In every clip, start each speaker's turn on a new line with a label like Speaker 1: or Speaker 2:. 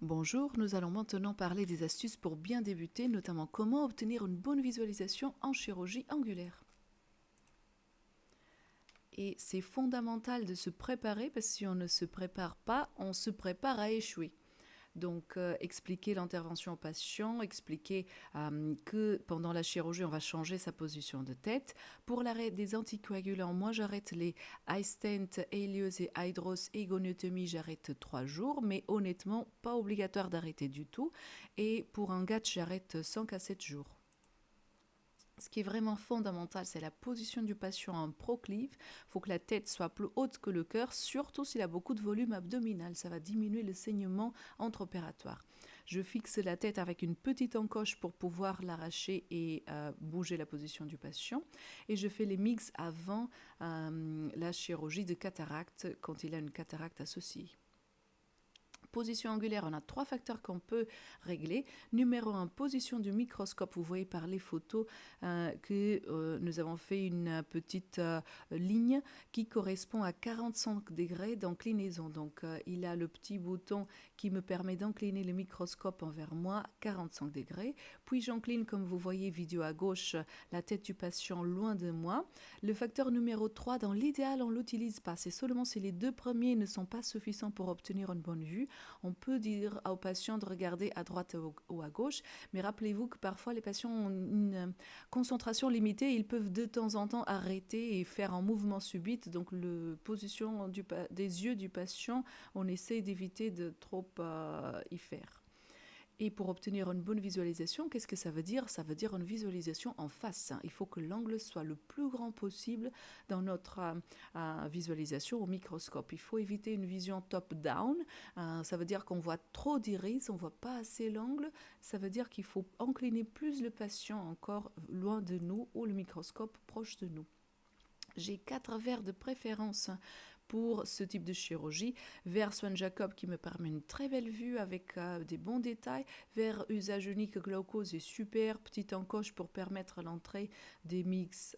Speaker 1: Bonjour, nous allons maintenant parler des astuces pour bien débuter, notamment comment obtenir une bonne visualisation en chirurgie angulaire. Et c'est fondamental de se préparer parce que si on ne se prépare pas, on se prépare à échouer. Donc, expliquer l'intervention au patient, expliquer que pendant la chirurgie, on va changer sa position de tête. Pour l'arrêt des anticoagulants, moi, j'arrête les iStent, Elios et Hydros et goniotomie, j'arrête 3 jours, mais honnêtement, pas obligatoire d'arrêter du tout. Et pour un GATT, j'arrête 5 à 7 jours. Ce qui est vraiment fondamental, c'est la position du patient en proclive. Il faut que la tête soit plus haute que le cœur, surtout s'il a beaucoup de volume abdominal. Ça va diminuer le saignement entre-opératoire. Je fixe la tête avec une petite encoche pour pouvoir l'arracher et bouger la position du patient. Et je fais les mix avant la chirurgie de cataracte, quand il a une cataracte associée. Position angulaire, on a 3 facteurs qu'on peut régler. Numéro 1, position du microscope. Vous voyez par les photos que nous avons fait une petite ligne qui correspond à 45 degrés d'inclinaison. Donc, il a le petit bouton qui me permet d'incliner le microscope envers moi, 45 degrés. Puis, j'incline, comme vous voyez, vidéo à gauche, la tête du patient loin de moi. Le facteur numéro 3, dans l'idéal, on ne l'utilise pas. C'est seulement si les 2 premiers ne sont pas suffisants pour obtenir une bonne vue. On peut dire aux patients de regarder à droite ou à gauche, mais rappelez-vous que parfois les patients ont une concentration limitée, ils peuvent de temps en temps arrêter et faire un mouvement subit, donc la position des yeux du patient, on essaie d'éviter de trop y faire. Et pour obtenir une bonne visualisation, qu'est-ce que ça veut dire? Ça veut dire une visualisation en face. Il faut que l'angle soit le plus grand possible dans notre visualisation au microscope. Il faut éviter une vision top-down. Ça veut dire qu'on voit trop d'iris, on ne voit pas assez l'angle. Ça veut dire qu'il faut incliner plus le patient encore loin de nous ou le microscope proche de nous. J'ai 4 verres de préférence pour ce type de chirurgie. Verre Swan-Jacob qui me permet une très belle vue avec des bons détails. Verre usage unique Glaucose est super. Petite encoche pour permettre l'entrée des mix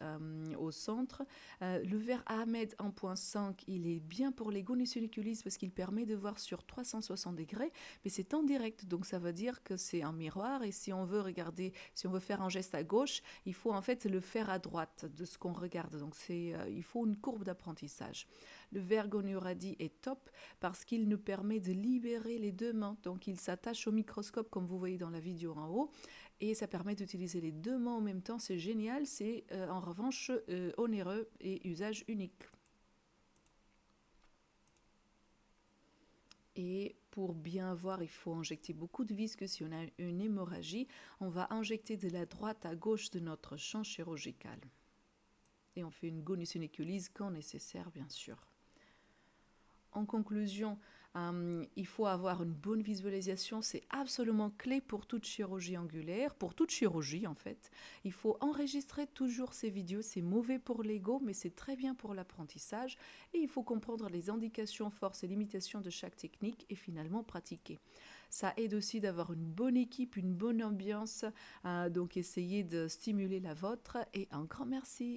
Speaker 1: au centre. Le verre Ahmed 1.5, il est bien pour les gonociniculistes parce qu'il permet de voir sur 360 degrés, mais c'est en direct, donc ça veut dire que c'est un miroir et si on veut regarder, si on veut faire un geste à gauche, il faut en fait le faire à droite de ce qu'on regarde. Donc il faut une courbe d'apprentissage. Le verre Goniuradi est top parce qu'il nous permet de libérer les 2 mains. Donc il s'attache au microscope comme vous voyez dans la vidéo en haut et ça permet d'utiliser les 2 mains en même temps. C'est génial, c'est en revanche onéreux et usage unique. Et pour bien voir, il faut injecter beaucoup de vis, que si on a une hémorragie, on va injecter de la droite à gauche de notre champ chirurgical. Et on fait une gonociniculise quand nécessaire, bien sûr. En conclusion, il faut avoir une bonne visualisation, c'est absolument clé pour toute chirurgie angulaire, pour toute chirurgie en fait. Il faut enregistrer toujours ces vidéos, c'est mauvais pour l'ego, mais c'est très bien pour l'apprentissage. Et il faut comprendre les indications, forces et limitations de chaque technique et finalement pratiquer. Ça aide aussi d'avoir une bonne équipe, une bonne ambiance, donc essayez de stimuler la vôtre et un grand merci.